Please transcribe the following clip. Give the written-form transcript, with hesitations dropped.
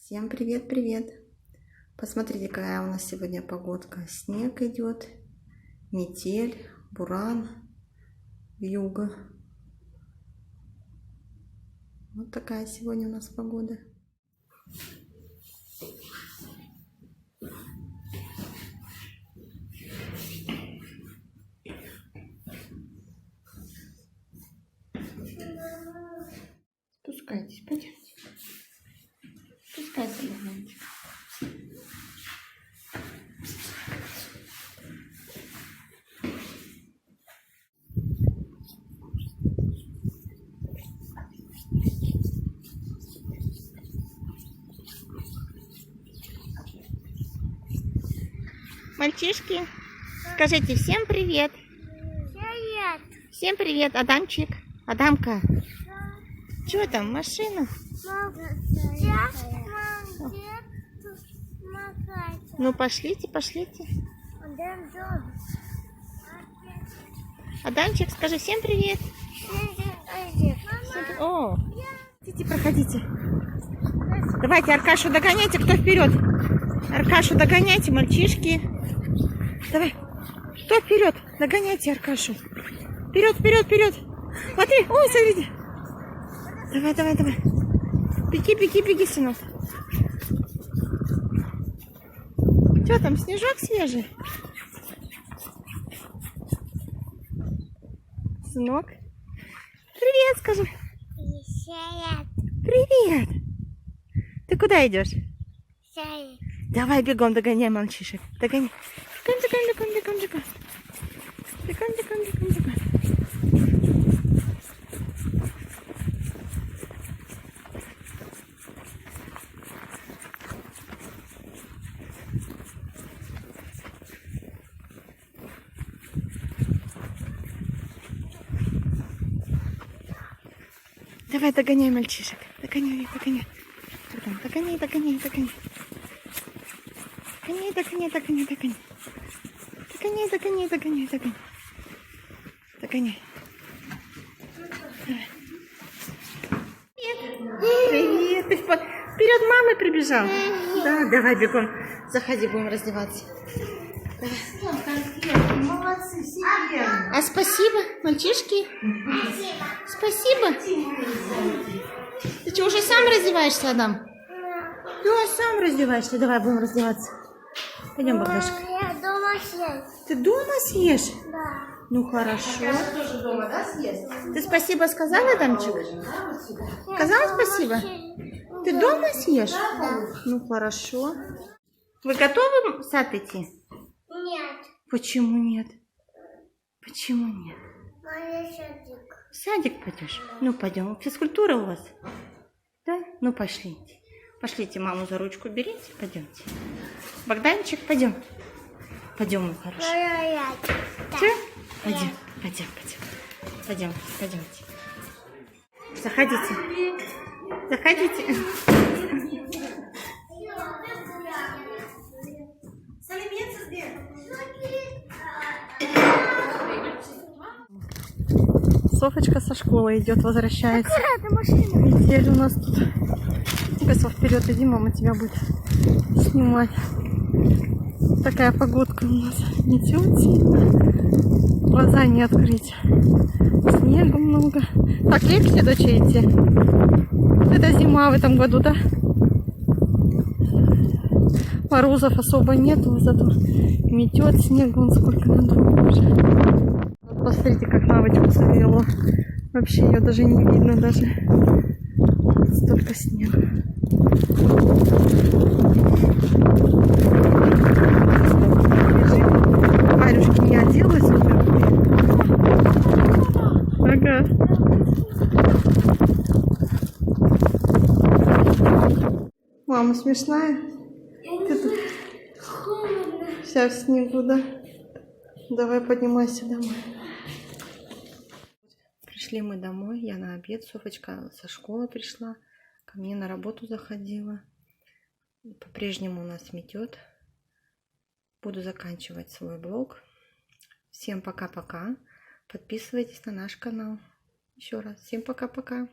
Всем привет-привет! Посмотрите, какая у нас сегодня погодка. Снег идет, метель, буран, вьюга. Вот такая сегодня у нас погода. Спускайтесь, пойдемте. Спускайся, Богданчик. Мальчишки, скажите всем привет. Привет. Всем привет, Адамчик. Адамка. Что там, машина? Ну пошлите, пошлите. Адамчик, скажи всем привет. О, идите, проходите. Давайте Аркашу догоняйте, кто вперед. Аркашу догоняйте, мальчишки. Давай, кто вперед? Догоняйте Аркашу. Вперед, вперед, вперед. Смотри, ой, смотрите. Давай, давай, давай. Беги, беги, беги, сынок. Что там, снежок свежий? Сынок. Привет, скажи. Привет. Ты куда идешь? Давай бегом, догоняй мальчишек. Догоняй. Бегом, бегом, бегом, бегом, бегом. Бегом, бегом, бегом, бегом. Давай, догоняй мальчишек. Догоняй, догоняй. Догоняй, догоняй, догоняй. Догоняй, догоняй, догоняй, догоняй. Догоняй, догоняй, догоняй, догоняй. Догоняй. Привет. Ты вперед мамы прибежал? Да, давай бегом. Заходи, будем раздеваться. Молодцы, все верно. А спасибо, мальчишки. Спасибо. Ты что, уже сам раздеваешься, Адам? Да, сам раздеваешься. Давай, будем раздеваться. Пойдем, Богдашка. Я дома съесть. Ты дома съешь? Да. Ну, хорошо. Я тоже дома, да, съест? Ты спасибо сказал, Адамчик? Сказал спасибо? Ты дома съешь? Да. Ну, хорошо. Вы готовы в сад идти? Нет. Почему нет? Почему нет? Моя садик. В садик пойдешь? Ну, пойдем. Физкультура у вас? Да? Ну, пошлите. Пошлите маму за ручку, берите, пойдемте. Богданчик, пойдем. Пойдем, мой хороший. Че? Пойдем, пойдем, пойдем. Пойдем, пойдемте. Заходите. Заходите. Софочка со школы идет, возвращается. Это машина. Метель у нас тут. Соф, вперед иди, мама тебя будет снимать. Такая погодка у нас. Метет сильно. Глаза не открыть. Снега много. Так, легче дочь идти. Это зима в этом году, да? Морозов особо нету, зато метет снег, вон сколько на дорогу уже. Вот посмотрите, как лавочку завело. Вообще ее даже не видно даже. Столько снега. Варюшки не оделась уже. Ага. Мама смешная. Ты тут вся в снегу, да? Давай поднимайся домой. Пришли мы домой, я на обед, Софочка со школы пришла, ко мне на работу заходила. По-прежнему у нас метет. Буду заканчивать свой влог. Всем пока-пока. Подписывайтесь на наш канал. Еще раз. Всем пока-пока.